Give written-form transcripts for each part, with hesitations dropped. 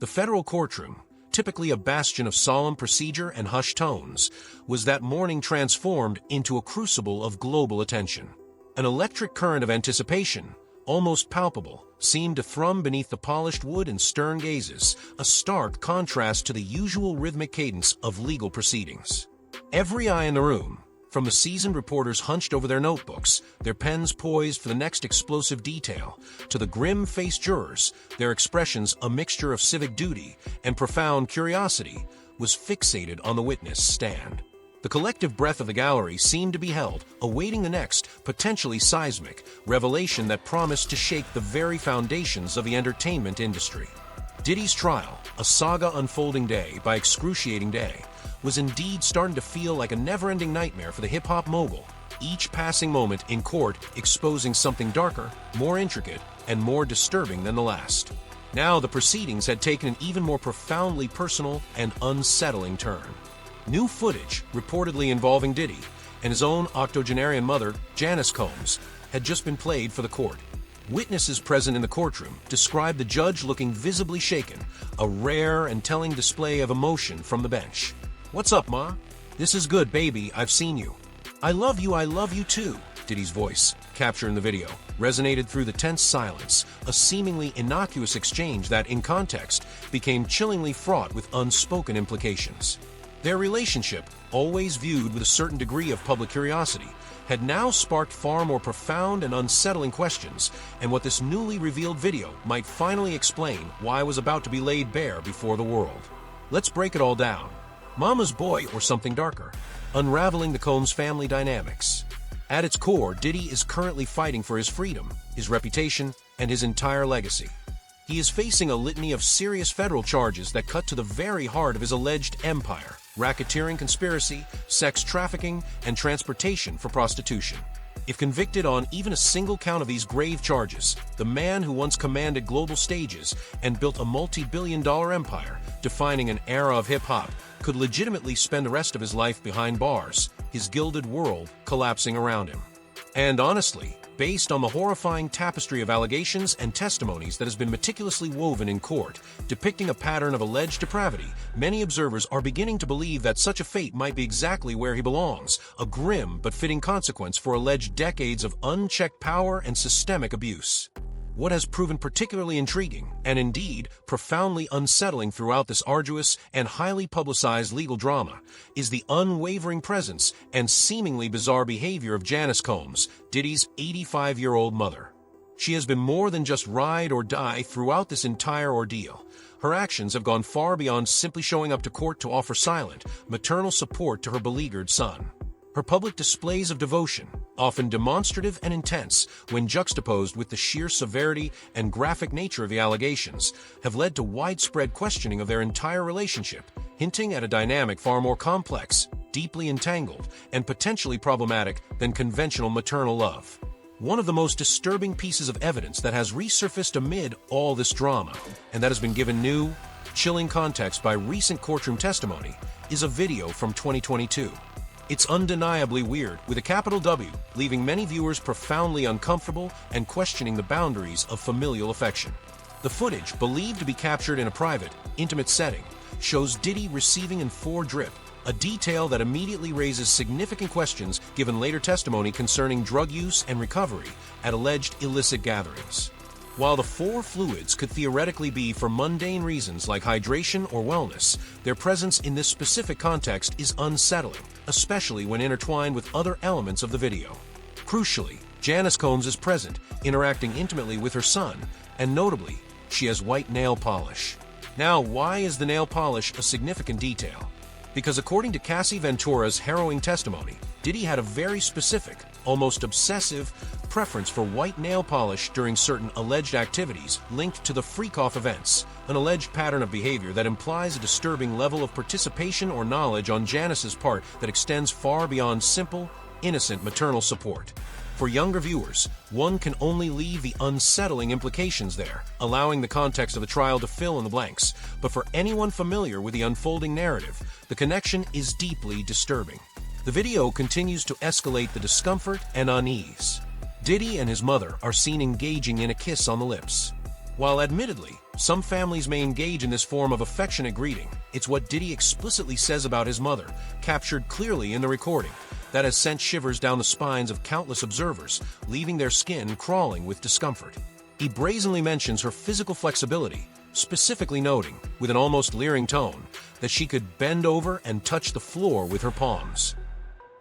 The federal courtroom, typically a bastion of solemn procedure and hushed tones, was that morning transformed into a crucible of global attention. An electric current of anticipation, almost palpable, seemed to thrum beneath the polished wood and stern gazes, a stark contrast to the usual rhythmic cadence of legal proceedings. Every eye in the room, from the seasoned reporters hunched over their notebooks, their pens poised for the next explosive detail, to the grim-faced jurors, their expressions a mixture of civic duty and profound curiosity, was fixated on the witness stand. The collective breath of the gallery seemed to be held, awaiting the next, potentially seismic, revelation that promised to shake the very foundations of the entertainment industry. Diddy's trial, a saga unfolding day by excruciating day, was indeed starting to feel like a never-ending nightmare for the hip-hop mogul, each passing moment in court exposing something darker, more intricate, and more disturbing than the last. Now the proceedings had taken an even more profoundly personal and unsettling turn. New footage, reportedly involving Diddy and his own octogenarian mother, Janice Combs, had just been played for the court. Witnesses present in the courtroom described the judge looking visibly shaken, a rare and telling display of emotion from the bench. "What's up, Ma? This is good, baby, I've seen you. I love you too," Diddy's voice, captured in the video, resonated through the tense silence, a seemingly innocuous exchange that, in context, became chillingly fraught with unspoken implications. Their relationship, always viewed with a certain degree of public curiosity, had now sparked far more profound and unsettling questions, and what this newly revealed video might finally explain why was about to be laid bare before the world. Let's break it all down. Mama's boy or something darker, unraveling the Combs family dynamics. At its core, Diddy is currently fighting for his freedom, his reputation, and his entire legacy. He is facing a litany of serious federal charges that cut to the very heart of his alleged empire: racketeering conspiracy, sex trafficking, and transportation for prostitution. If convicted on even a single count of these grave charges, the man who once commanded global stages and built a multi-billion-dollar empire, defining an era of hip-hop, could legitimately spend the rest of his life behind bars, his gilded world collapsing around him. And honestly, based on the horrifying tapestry of allegations and testimonies that has been meticulously woven in court, depicting a pattern of alleged depravity, many observers are beginning to believe that such a fate might be exactly where he belongs, a grim but fitting consequence for alleged decades of unchecked power and systemic abuse. What has proven particularly intriguing, and indeed profoundly unsettling throughout this arduous and highly publicized legal drama, is the unwavering presence and seemingly bizarre behavior of Janice Combs, Diddy's 85-year-old mother. She has been more than just ride or die throughout this entire ordeal. Her actions have gone far beyond simply showing up to court to offer silent, maternal support to her beleaguered son. Her public displays of devotion, often demonstrative and intense when juxtaposed with the sheer severity and graphic nature of the allegations, have led to widespread questioning of their entire relationship, hinting at a dynamic far more complex, deeply entangled, and potentially problematic than conventional maternal love. One of the most disturbing pieces of evidence that has resurfaced amid all this drama, and that has been given new, chilling context by recent courtroom testimony, is a video from 2022. It's undeniably weird, with a capital W, leaving many viewers profoundly uncomfortable and questioning the boundaries of familial affection. The footage, believed to be captured in a private, intimate setting, shows Diddy receiving in fore-drip, a detail that immediately raises significant questions given later testimony concerning drug use and recovery at alleged illicit gatherings. While the four fluids could theoretically be for mundane reasons like hydration or wellness, their presence in this specific context is unsettling, especially when intertwined with other elements of the video. Crucially, Janice Combs is present, interacting intimately with her son, and notably, she has white nail polish. Now, why is the nail polish a significant detail? Because according to Cassie Ventura's harrowing testimony, Diddy had a very specific, almost obsessive, preference for white nail polish during certain alleged activities linked to the freak-off events, an alleged pattern of behavior that implies a disturbing level of participation or knowledge on Janice's part that extends far beyond simple, innocent maternal support. For younger viewers, one can only leave the unsettling implications there, allowing the context of the trial to fill in the blanks. But for anyone familiar with the unfolding narrative, the connection is deeply disturbing. The video continues to escalate the discomfort and unease. Diddy and his mother are seen engaging in a kiss on the lips. While admittedly, Some families may engage in this form of affectionate greeting. It's what Diddy explicitly says about his mother, captured clearly in the recording, that has sent shivers down the spines of countless observers, leaving their skin crawling with discomfort. He brazenly mentions her physical flexibility, specifically noting, with an almost leering tone, that she could bend over and touch the floor with her palms.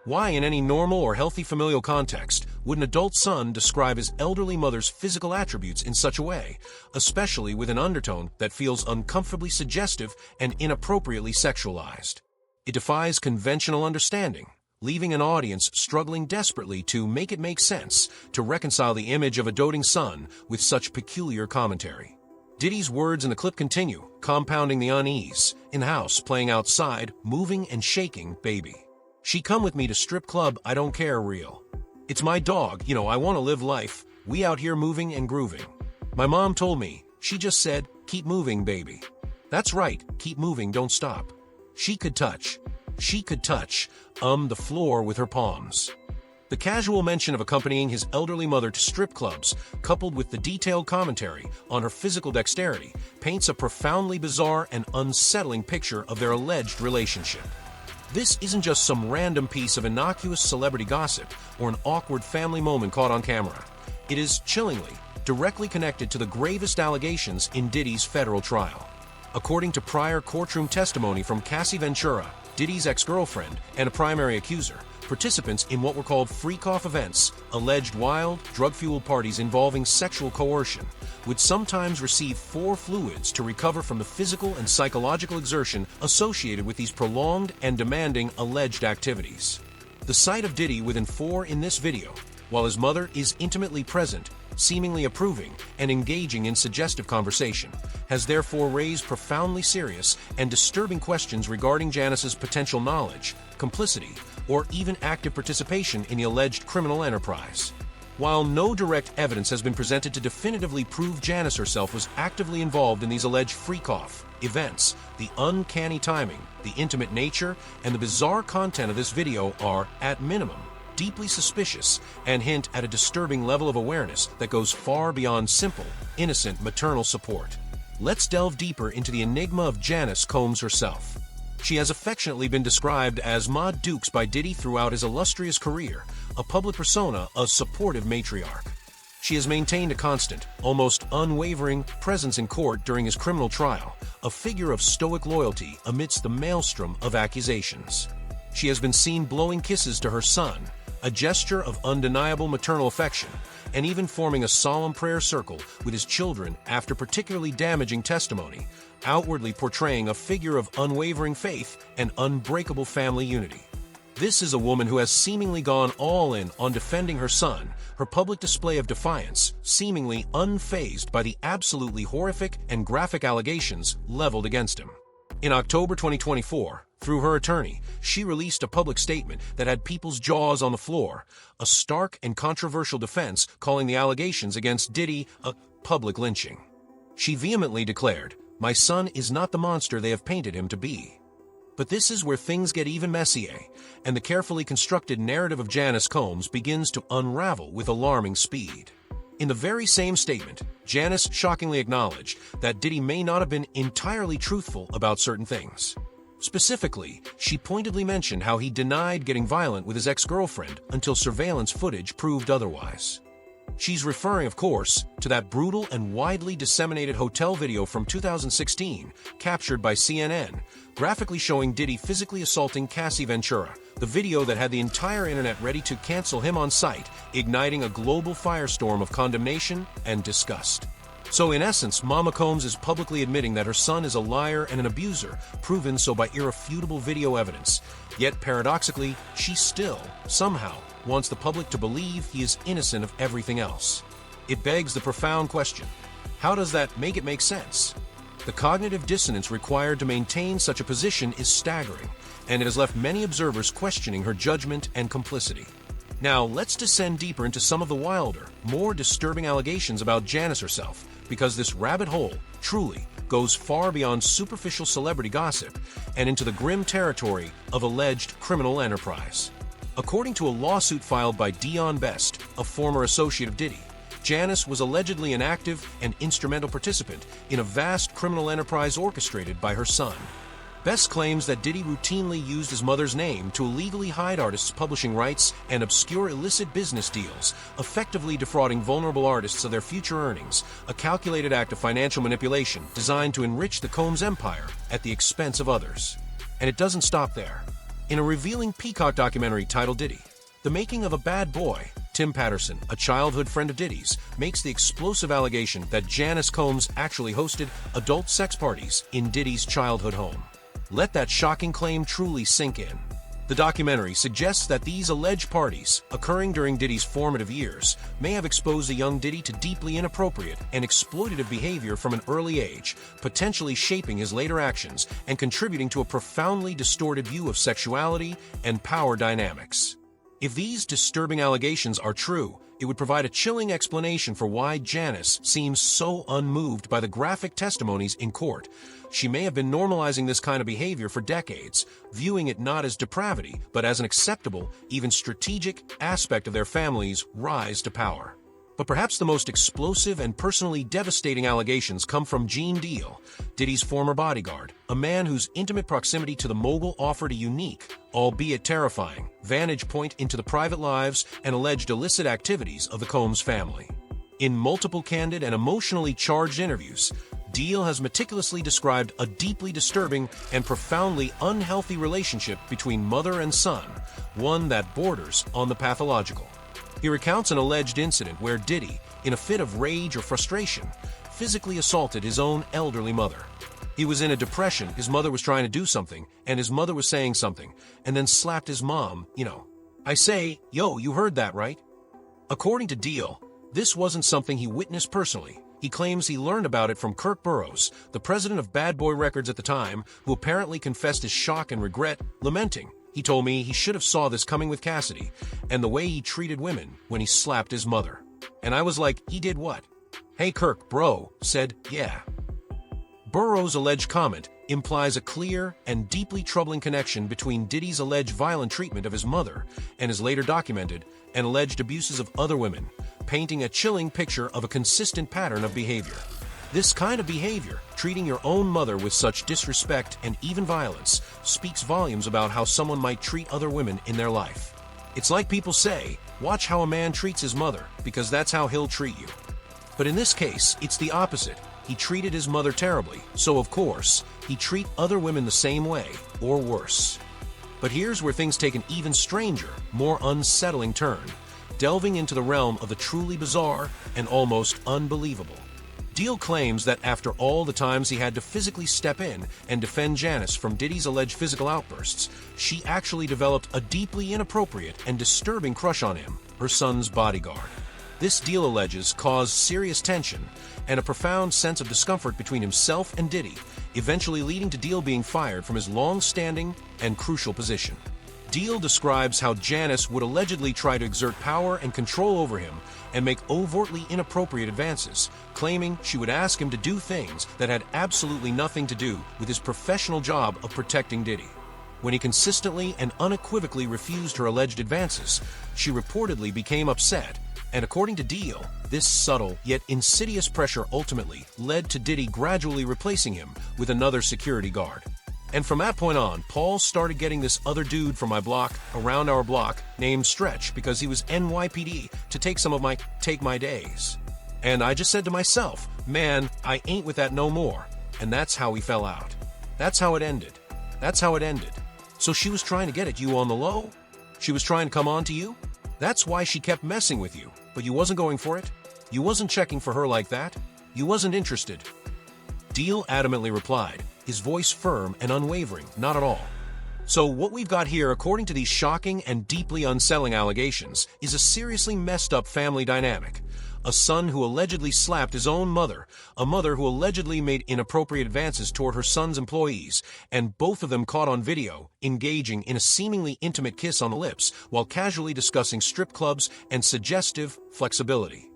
Why, in any normal or healthy familial context, would an adult son describe his elderly mother's physical attributes in such a way, especially with an undertone that feels uncomfortably suggestive and inappropriately sexualized? It defies conventional understanding, leaving an audience struggling desperately to make it make sense, to reconcile the image of a doting son with such peculiar commentary. Diddy's words in the clip continue, compounding the unease. In-house, playing outside, moving and shaking, baby. She come with me to strip club, I don't care, real. It's my dog, I want to live life. We out here moving and grooving. My mom told me, she just said, keep moving, baby. That's right, keep moving, don't stop. She could touch the floor with her palms. The casual mention of accompanying his elderly mother to strip clubs, coupled with the detailed commentary on her physical dexterity, paints a profoundly bizarre and unsettling picture of their alleged relationship. This isn't just some random piece of innocuous celebrity gossip or an awkward family moment caught on camera. It is, chillingly, directly connected to the gravest allegations in Diddy's federal trial. According to prior courtroom testimony from Cassie Ventura, Diddy's ex-girlfriend and a primary accuser, participants in what were called freak-off events, alleged wild, drug-fueled parties involving sexual coercion, would sometimes receive 4 fluids to recover from the physical and psychological exertion associated with these prolonged and demanding alleged activities. The sight of Diddy within 4 in this video, while his mother is intimately present, seemingly approving and engaging in suggestive conversation, has therefore raised profoundly serious and disturbing questions regarding Janice's potential knowledge, complicity, or even active participation in the alleged criminal enterprise. While no direct evidence has been presented to definitively prove Janice herself was actively involved in these alleged freak-off events, the uncanny timing, the intimate nature, and the bizarre content of this video are, at minimum, deeply suspicious and hint at a disturbing level of awareness that goes far beyond simple, innocent maternal support. Let's delve deeper into the enigma of Janice Combs herself. She has affectionately been described as Ma Dukes by Diddy throughout his illustrious career, a public persona, a supportive matriarch. She has maintained a constant, almost unwavering presence in court during his criminal trial, a figure of stoic loyalty amidst the maelstrom of accusations. She has been seen blowing kisses to her son, a gesture of undeniable maternal affection, and even forming a solemn prayer circle with his children after particularly damaging testimony, outwardly portraying a figure of unwavering faith and unbreakable family unity. This is a woman who has seemingly gone all in on defending her son, her public display of defiance seemingly unfazed by the absolutely horrific and graphic allegations leveled against him. In October 2024, through her attorney, she released a public statement that had people's jaws on the floor, a stark and controversial defense calling the allegations against Diddy a public lynching. She vehemently declared, "My son is not the monster they have painted him to be." But this is where things get even messier, and the carefully constructed narrative of Janice Combs begins to unravel with alarming speed. In the very same statement, Janice shockingly acknowledged that Diddy may not have been entirely truthful about certain things. Specifically, she pointedly mentioned how he denied getting violent with his ex-girlfriend until surveillance footage proved otherwise. She's referring, of course, to that brutal and widely disseminated hotel video from 2016, captured by CNN, graphically showing Diddy physically assaulting Cassie Ventura, the video that had the entire internet ready to cancel him on sight, igniting a global firestorm of condemnation and disgust. So in essence, Mama Combs is publicly admitting that her son is a liar and an abuser, proven so by irrefutable video evidence. Yet paradoxically, she still, somehow, wants the public to believe he is innocent of everything else. It begs the profound question, how does that make sense? The cognitive dissonance required to maintain such a position is staggering, and it has left many observers questioning her judgment and complicity. Now, let's descend deeper into some of the wilder, more disturbing allegations about Janice herself, because this rabbit hole, truly, goes far beyond superficial celebrity gossip and into the grim territory of alleged criminal enterprise. According to a lawsuit filed by Dion Best, a former associate of Diddy, Janice was allegedly an active and instrumental participant in a vast criminal enterprise orchestrated by her son. Best claims that Diddy routinely used his mother's name to illegally hide artists' publishing rights and obscure illicit business deals, effectively defrauding vulnerable artists of their future earnings, a calculated act of financial manipulation designed to enrich the Combs empire at the expense of others. And it doesn't stop there. In a revealing Peacock documentary titled Diddy, The Making of a Bad Boy, Tim Patterson, a childhood friend of Diddy's, makes the explosive allegation that Janice Combs actually hosted adult sex parties in Diddy's childhood home. Let that shocking claim truly sink in. The documentary suggests that these alleged parties, occurring during Diddy's formative years, may have exposed a young Diddy to deeply inappropriate and exploitative behavior from an early age, potentially shaping his later actions and contributing to a profoundly distorted view of sexuality and power dynamics. If these disturbing allegations are true, it would provide a chilling explanation for why Janice seems so unmoved by the graphic testimonies in court. She may have been normalizing this kind of behavior for decades, viewing it not as depravity, but as an acceptable, even strategic aspect of their family's rise to power. But perhaps the most explosive and personally devastating allegations come from Gene Deal, Diddy's former bodyguard, a man whose intimate proximity to the mogul offered a unique, albeit terrifying, vantage point into the private lives and alleged illicit activities of the Combs family. In multiple candid and emotionally charged interviews, Deal has meticulously described a deeply disturbing and profoundly unhealthy relationship between mother and son, one that borders on the pathological. He recounts an alleged incident where Diddy, in a fit of rage or frustration, physically assaulted his own elderly mother. He was in a depression, his mother was trying to do something, and his mother was saying something, and then slapped his mom, I say, yo, you heard that, right? According to Deal, this wasn't something he witnessed personally. He claims he learned about it from Kirk Burroughs, the president of Bad Boy Records at the time, who apparently confessed his shock and regret, lamenting, "He told me he should have saw this coming with Cassidy, and the way he treated women when he slapped his mother." And I was like, he did what? Hey Kirk, bro, said, yeah. Burroughs' alleged comment implies a clear and deeply troubling connection between Diddy's alleged violent treatment of his mother and his later documented and alleged abuses of other women, painting a chilling picture of a consistent pattern of behavior. This kind of behavior, treating your own mother with such disrespect and even violence, speaks volumes about how someone might treat other women in their life. It's like people say, watch how a man treats his mother, because that's how he'll treat you. But in this case, it's the opposite. He treated his mother terribly, so of course, he'd treat other women the same way, or worse. But here's where things take an even stranger, more unsettling turn, delving into the realm of the truly bizarre and almost unbelievable. Deal claims that after all the times he had to physically step in and defend Janice from Diddy's alleged physical outbursts, she actually developed a deeply inappropriate and disturbing crush on him, her son's bodyguard. This, Deal alleges, caused serious tension and a profound sense of discomfort between himself and Diddy, eventually leading to Deal being fired from his long-standing and crucial position. Deal describes how Janice would allegedly try to exert power and control over him and make overtly inappropriate advances, claiming she would ask him to do things that had absolutely nothing to do with his professional job of protecting Diddy. When he consistently and unequivocally refused her alleged advances, she reportedly became upset, and according to Deal, this subtle yet insidious pressure ultimately led to Diddy gradually replacing him with another security guard. And from that point on, Paul started getting this other dude from my block, around our block, named Stretch, because he was NYPD, to take some of my days. And I just said to myself, man, I ain't with that no more. And that's how we fell out. That's how it ended. That's how it ended. So she was trying to get at you on the low? She was trying to come on to you? That's why she kept messing with you, but you wasn't going for it? You wasn't checking for her like that? You wasn't interested? Deal adamantly replied, his voice firm and unwavering, not at all. So what we've got here, according to these shocking and deeply unsettling allegations, is a seriously messed up family dynamic. A son who allegedly slapped his own mother, a mother who allegedly made inappropriate advances toward her son's employees, and both of them caught on video, engaging in a seemingly intimate kiss on the lips while casually discussing strip clubs and suggestive flexibility.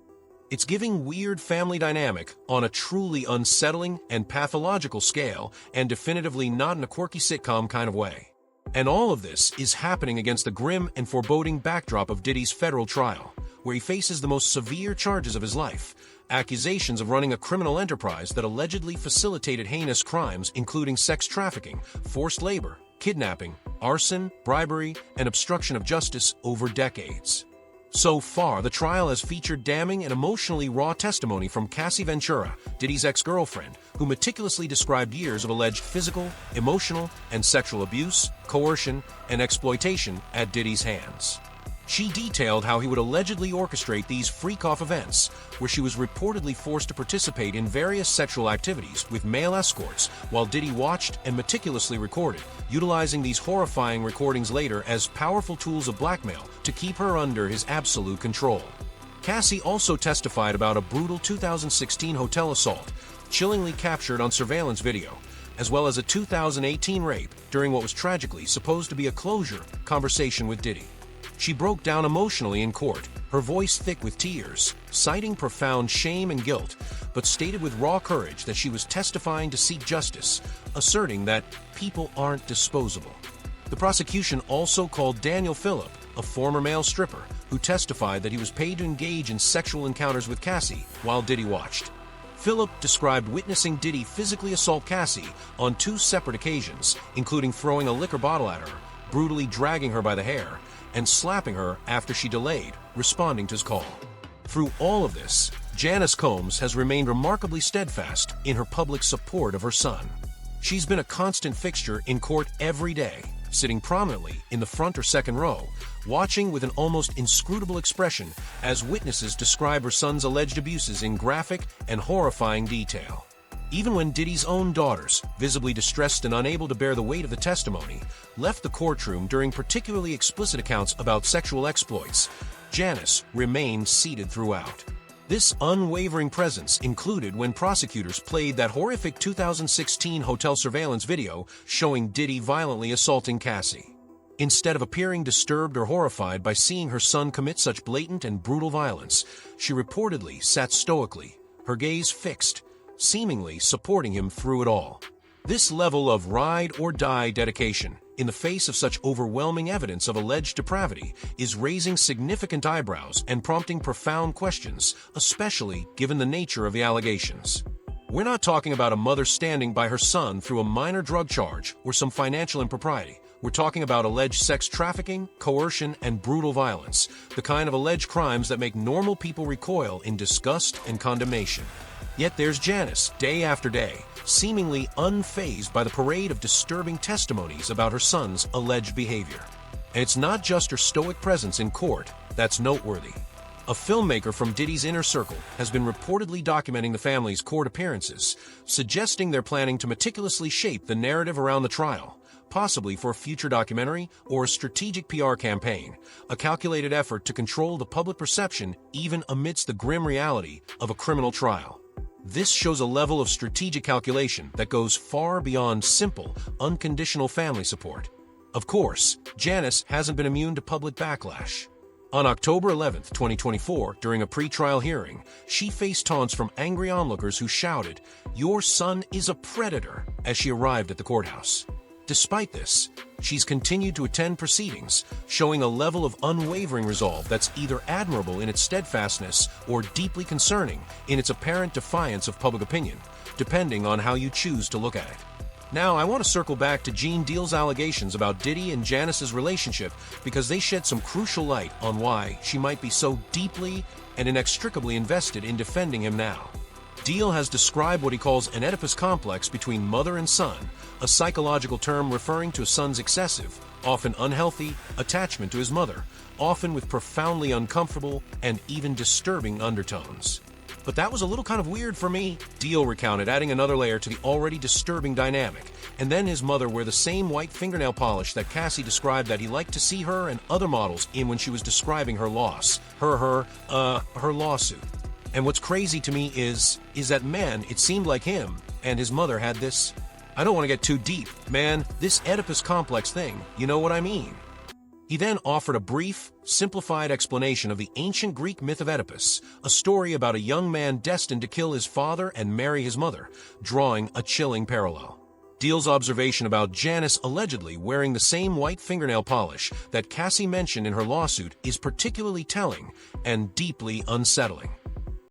It's giving weird family dynamic on a truly unsettling and pathological scale, and definitively not in a quirky sitcom kind of way. And all of this is happening against the grim and foreboding backdrop of Diddy's federal trial, where he faces the most severe charges of his life: accusations of running a criminal enterprise that allegedly facilitated heinous crimes including sex trafficking, forced labor, kidnapping, arson, bribery, and obstruction of justice over decades. So far, the trial has featured damning and emotionally raw testimony from Cassie Ventura, Diddy's ex-girlfriend, who meticulously described years of alleged physical, emotional, and sexual abuse, coercion, and exploitation at Diddy's hands. She detailed how he would allegedly orchestrate these freak-off events, where she was reportedly forced to participate in various sexual activities with male escorts while Diddy watched and meticulously recorded, utilizing these horrifying recordings later as powerful tools of blackmail to keep her under his absolute control. Cassie also testified about a brutal 2016 hotel assault, chillingly captured on surveillance video, as well as a 2018 rape during what was tragically supposed to be a closure conversation with Diddy. She broke down emotionally in court, her voice thick with tears, citing profound shame and guilt, but stated with raw courage that she was testifying to seek justice, asserting that people aren't disposable. The prosecution also called Daniel Phillip, a former male stripper, who testified that he was paid to engage in sexual encounters with Cassie while Diddy watched. Phillip described witnessing Diddy physically assault Cassie on 2 separate occasions, including throwing a liquor bottle at her, brutally dragging her by the hair, and slapping her after she delayed responding to his call. Through all of this, Janice Combs has remained remarkably steadfast in her public support of her son. She's been a constant fixture in court every day, sitting prominently in the front or second row, watching with an almost inscrutable expression as witnesses describe her son's alleged abuses in graphic and horrifying detail. Even when Diddy's own daughters, visibly distressed and unable to bear the weight of the testimony, left the courtroom during particularly explicit accounts about sexual exploits, Janice remained seated throughout. This unwavering presence included when prosecutors played that horrific 2016 hotel surveillance video showing Diddy violently assaulting Cassie. Instead of appearing disturbed or horrified by seeing her son commit such blatant and brutal violence, she reportedly sat stoically, her gaze fixed, seemingly supporting him through it all. This level of ride-or-die dedication, in the face of such overwhelming evidence of alleged depravity, is raising significant eyebrows and prompting profound questions, especially given the nature of the allegations. We're not talking about a mother standing by her son through a minor drug charge or some financial impropriety. We're talking about alleged sex trafficking, coercion, and brutal violence, the kind of alleged crimes that make normal people recoil in disgust and condemnation. Yet there's Janice, day after day, seemingly unfazed by the parade of disturbing testimonies about her son's alleged behavior. And it's not just her stoic presence in court that's noteworthy. A filmmaker from Diddy's inner circle has been reportedly documenting the family's court appearances, suggesting they're planning to meticulously shape the narrative around the trial, possibly for a future documentary or a strategic PR campaign, a calculated effort to control the public perception even amidst the grim reality of a criminal trial. This shows a level of strategic calculation that goes far beyond simple, unconditional family support. Of course, Janice hasn't been immune to public backlash. On October 11, 2024, during a pre-trial hearing, she faced taunts from angry onlookers who shouted, "Your son is a predator," as she arrived at the courthouse. Despite this, she's continued to attend proceedings, showing a level of unwavering resolve that's either admirable in its steadfastness or deeply concerning in its apparent defiance of public opinion, depending on how you choose to look at it. Now, I want to circle back to Gene Deal's allegations about Diddy and Janice's relationship because they shed some crucial light on why she might be so deeply and inextricably invested in defending him now. Deal has described what he calls an Oedipus complex between mother and son, a psychological term referring to a son's excessive, often unhealthy, attachment to his mother, often with profoundly uncomfortable and even disturbing undertones. But that was a little kind of weird for me, Deal recounted, adding another layer to the already disturbing dynamic. And then his mother wear the same white fingernail polish that Cassie described that he liked to see her and other models in when she was describing her loss, her lawsuit. And what's crazy to me is that, man, it seemed like him and his mother had this, I don't want to get too deep, man, this Oedipus complex thing, you know what I mean? He then offered a brief, simplified explanation of the ancient Greek myth of Oedipus, a story about a young man destined to kill his father and marry his mother, drawing a chilling parallel. Deal's observation about Janice allegedly wearing the same white fingernail polish that Cassie mentioned in her lawsuit is particularly telling and deeply unsettling.